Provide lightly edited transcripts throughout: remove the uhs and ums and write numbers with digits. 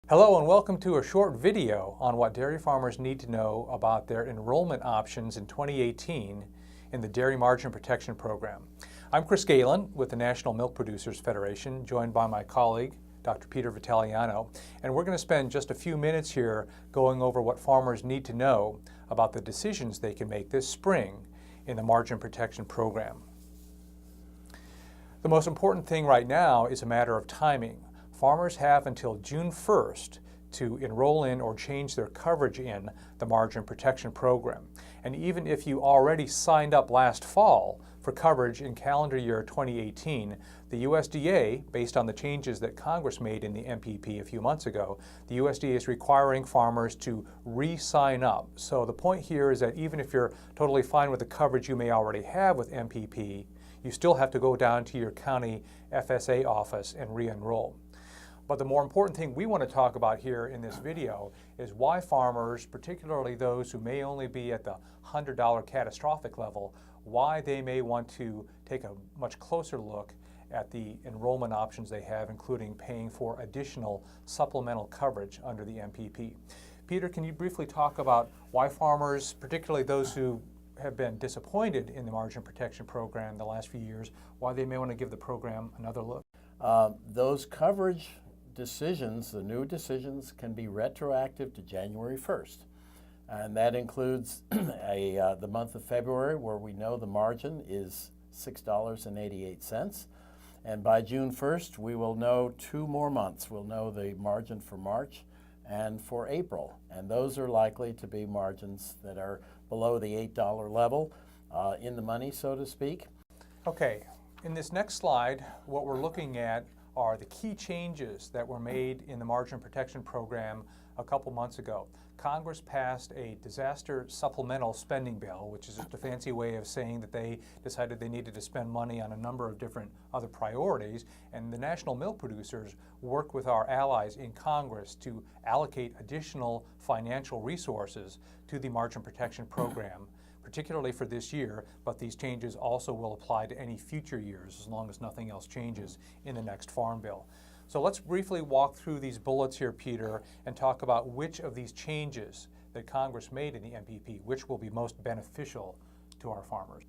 Hello and welcome to a short video on what dairy farmers need to know about their enrollment options in 2018 in the Dairy Margin Protection Program. I'm Chris Galen with the National Milk Producers Federation, joined by my colleague, Dr. Peter Vitaliano, and we're going to spend just a few minutes here going over what farmers need to know about the decisions they can make this spring in the Margin Protection Program. The most important thing right now is a matter of timing. Farmers have until June 1st to enroll in or change their coverage in the Margin Protection Program. And even if you already signed up last fall for coverage in calendar year 2018, the USDA, based on the changes that Congress made in the MPP a few months ago, the USDA is requiring farmers to re-sign up. So the point here is that even if you're totally fine with the coverage you may already have with MPP, you still have to go down to your county FSA office and re-enroll. But the more important thing we want to talk about here in this video is why farmers, particularly those who may only be at the $100 catastrophic level, why they may want to take a much closer look at the enrollment options they have, including paying for additional supplemental coverage under the MPP. Peter, can you briefly talk about why farmers, particularly those who have been disappointed in the Margin Protection Program the last few years, why they may want to give the program another look? Those coverage decisions, the new decisions, can be retroactive to January 1st. And that includes the month of February, where we know the margin is $6.88. And by June 1st, we will know 2 more months. We'll know the margin for March and for April. And those are likely to be margins that are below the $8 level, in the money, so to speak. Okay, in this next slide, what we're looking at are the key changes that were made in the Margin Protection Program a couple months ago. Congress passed a disaster supplemental spending bill, which is just a fancy way of saying that they decided they needed to spend money on a number of different other priorities, and the national milk producers worked with our allies in Congress to allocate additional financial resources to the Margin Protection Program, particularly for this year, but these changes also will apply to any future years as long as nothing else changes in the next Farm Bill. So let's briefly walk through these bullets here, Peter, and talk about which of these changes that Congress made in the MPP, which will be most beneficial to our farmers.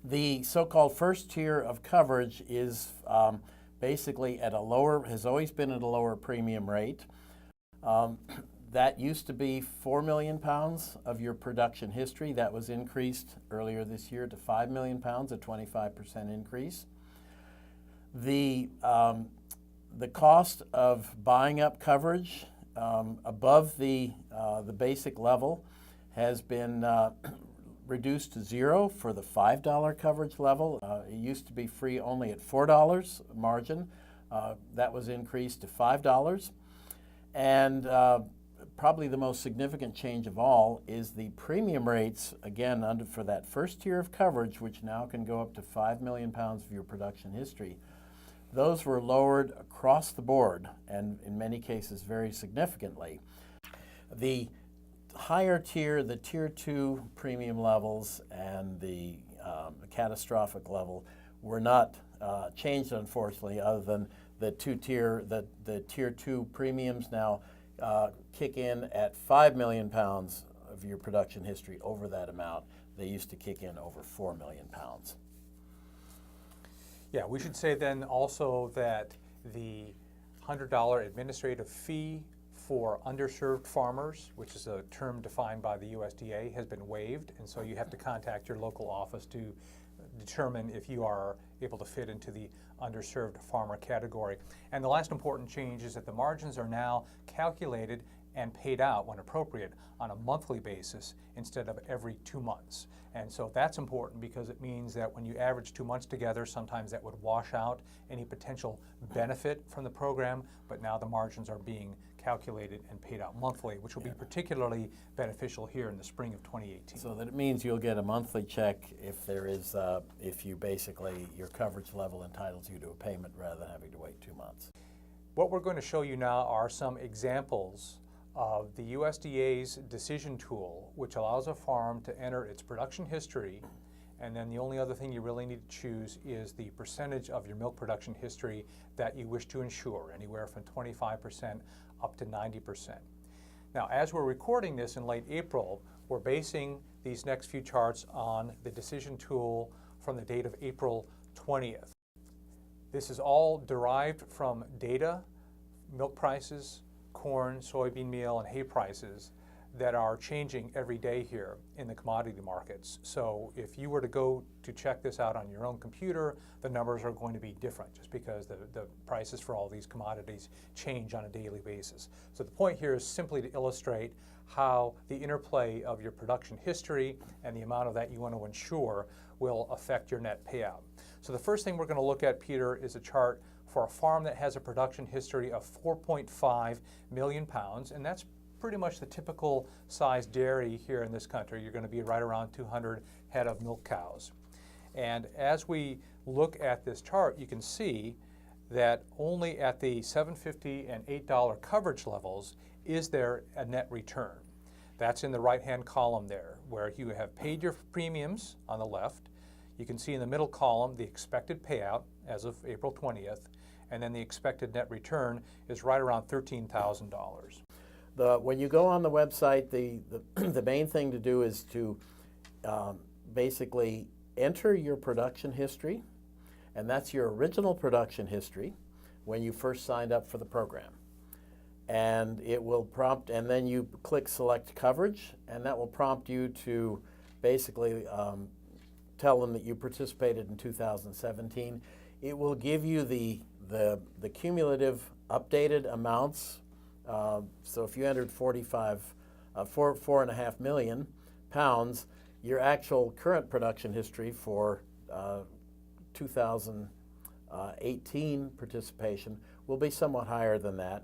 The so-called first tier of coverage is basically at a lower, has always been at a lower premium rate. That used to be 4 million pounds of your production history. That was increased earlier this year to 5 million pounds, a 25% increase. The cost of buying up coverage above the basic level has been reduced to $0 for the $5 coverage level. It used to be free only at $4 margin. That was increased to $5. And probably the most significant change of all is the premium rates, again, for that first tier of coverage, which now can go up to 5 million pounds of your production history. Those were lowered across the board, and in many cases very significantly. The higher tier, the tier 2 premium levels and the catastrophic level were not changed, unfortunately, other than the tier 2 premiums now kick in at 5 million pounds of your production history over that amount. They used to kick in over 4 million pounds. Yeah, we should say then also that the $100 administrative fee for underserved farmers, which is a term defined by the USDA, has been waived, and so you have to contact your local office to determine if you are able to fit into the underserved farmer category. And the last important change is that the margins are now calculated and paid out when appropriate on a monthly basis instead of every 2 months. And so that's important because it means that when you average 2 months together, sometimes that would wash out any potential benefit from the program, but now the margins are being calculated and paid out monthly, which will be particularly beneficial here in the spring of 2018. So that it means you'll get a monthly check if there is, if you basically, your coverage level entitles you to a payment rather than having to wait 2 months. What we're going to show you now are some examples of the USDA's decision tool, which allows a farm to enter its production history And then the only other thing you really need to choose is the percentage of your milk production history that you wish to insure, anywhere from 25% up to 90%. Now, as we're recording this in late April, we're basing these next few charts on the decision tool from the date of April 20th. This is all derived from data, milk prices, corn, soybean meal, and hay prices that are changing every day here in the commodity markets. So if you were to go to check this out on your own computer, the numbers are going to be different just because the prices for all these commodities change on a daily basis. So the point here is simply to illustrate how the interplay of your production history and the amount of that you want to insure will affect your net payout. So the first thing we're going to look at, Peter, is a chart for a farm that has a production history of 4.5 million pounds, and that's pretty much the typical size dairy here in this country. You're going to be right around 200 head of milk cows. And as we look at this chart, you can see that only at the $7.50 and $8 coverage levels is there a net return. That's in the right-hand column there, where you have paid your premiums on the left. You can see in the middle column the expected payout as of April 20th, and then the expected net return is right around $13,000. When you go on the website, the main thing to do is to basically enter your production history, and that's your original production history when you first signed up for the program. And it will prompt, and then you click select coverage, and that will prompt you to basically tell them that you participated in 2017. It will give you the cumulative updated amounts. So if you entered 4.5 million pounds, your actual current production history for 2018 participation will be somewhat higher than that.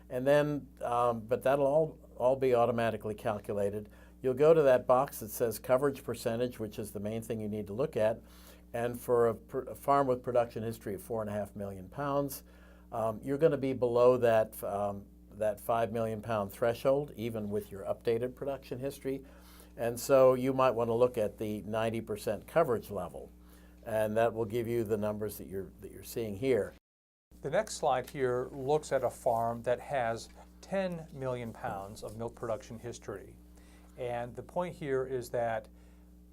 And then, but that'll all be automatically calculated. You'll go to that box that says coverage percentage, which is the main thing you need to look at. And for a farm with production history of 4.5 million pounds, you're going to be below that 5 million pound threshold, even with your updated production history. And so you might want to look at the 90% coverage level, and that will give you the numbers that you're seeing here. The next slide here looks at a farm that has 10 million pounds of milk production history. And the point here is that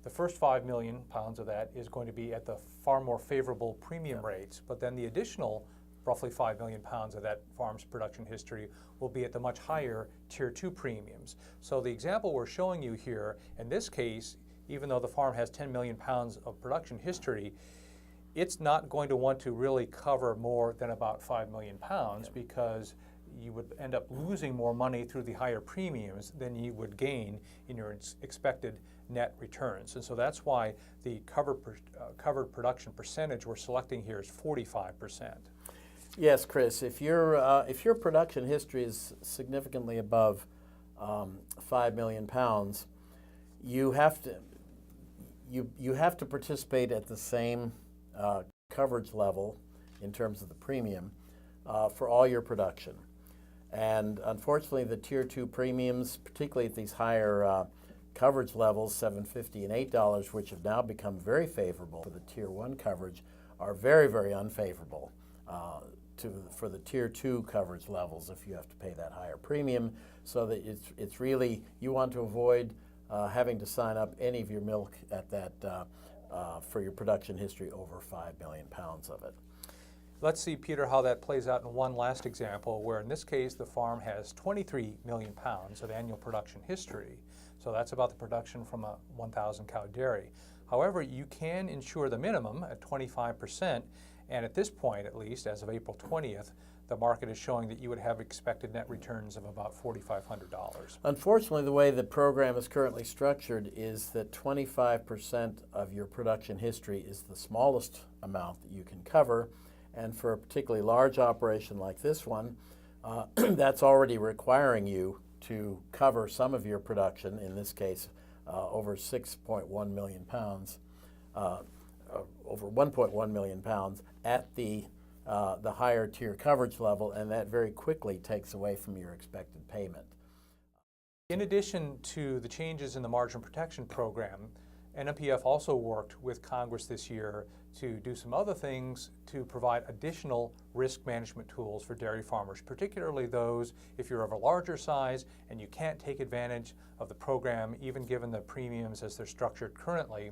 the first 5 million pounds of that is going to be at the far more favorable premium rates, but then the additional roughly 5 million pounds of that farm's production history will be at the much higher Tier 2 premiums. So the example we're showing you here, in this case, even though the farm has 10 million pounds of production history, it's not going to want to really cover more than about 5 million pounds because you would end up losing more money through the higher premiums than you would gain in your expected net returns. And so that's why the covered production percentage we're selecting here is 45%. Yes, Chris, if your production history is significantly above 5 million pounds, you have to participate at the same coverage level in terms of the premium for all your production. And unfortunately, the Tier 2 premiums, particularly at these higher coverage levels, $7.50 and $8, which have now become very favorable for the Tier 1 coverage, are very, very unfavorable for the Tier 2 coverage levels if you have to pay that higher premium. So that it's really, you want to avoid having to sign up any of your milk at that for your production history over 5 million pounds of it. Let's see, Peter, how that plays out in one last example, where in this case the farm has 23 million pounds of annual production history. So that's about the production from a 1,000 cow dairy. However, you can insure the minimum at 25%, and at this point, at least, as of April 20th, the market is showing that you would have expected net returns of about $4,500. Unfortunately, the way the program is currently structured is that 25% of your production history is the smallest amount that you can cover. And for a particularly large operation like this one, that's already requiring you to cover some of your production, in this case over 6.1 million pounds, over 1.1 million pounds at the higher tier coverage level, and that very quickly takes away from your expected payment. In addition to the changes in the margin protection program, NMPF also worked with Congress this year to do some other things to provide additional risk management tools for dairy farmers, particularly those if you're of a larger size and you can't take advantage of the program, even given the premiums as they're structured currently.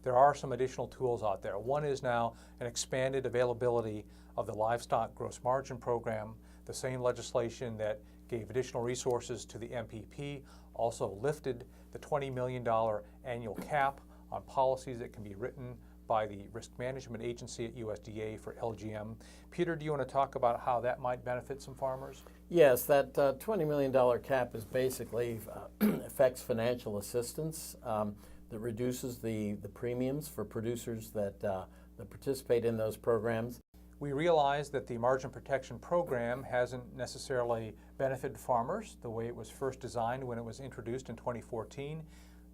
There are some additional tools out there. One is now an expanded availability of the livestock gross margin program. The same legislation that gave additional resources to the MPP also lifted the $20 million annual cap on policies that can be written by the Risk Management Agency at USDA for LGM. Peter, do you want to talk about how that might benefit some farmers? Yes, that $20 million cap is basically affects financial assistance that reduces the premiums for producers that participate in those programs. We realize that the margin protection program hasn't necessarily benefited farmers the way it was first designed when it was introduced in 2014.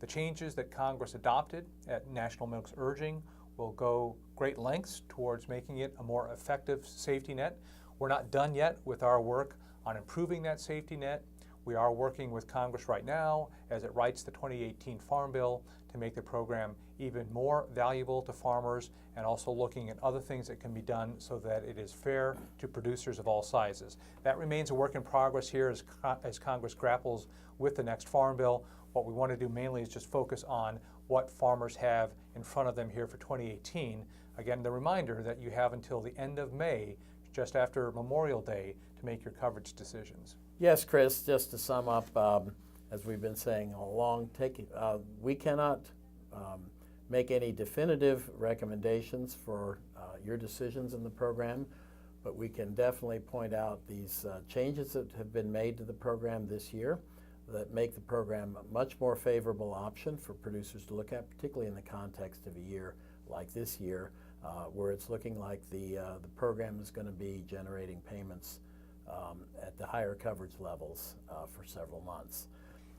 The changes that Congress adopted at National Milk's urging will go great lengths towards making it a more effective safety net. We're not done yet with our work on improving that safety net. We are working with Congress right now as it writes the 2018 Farm Bill to make the program even more valuable to farmers, and also looking at other things that can be done so that it is fair to producers of all sizes. That remains a work in progress here as Congress grapples with the next Farm Bill. What we want to do mainly is just focus on what farmers have in front of them here for 2018. Again, the reminder that you have until the end of May, just after Memorial Day, to make your coverage decisions. Yes, Chris, just to sum up, as we've been saying all along, we cannot make any definitive recommendations for your decisions in the program, but we can definitely point out these changes that have been made to the program this year that make the program a much more favorable option for producers to look at, particularly in the context of a year like this year, where it's looking like the program is going to be generating payments at the higher coverage levels for several months.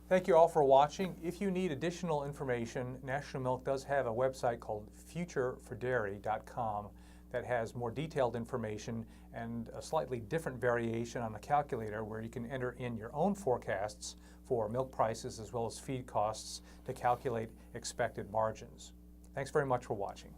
Thank you all for watching. If you need additional information, National Milk does have a website called futurefordairy.com that has more detailed information and a slightly different variation on the calculator where you can enter in your own forecasts for milk prices as well as feed costs to calculate expected margins. Thanks very much for watching.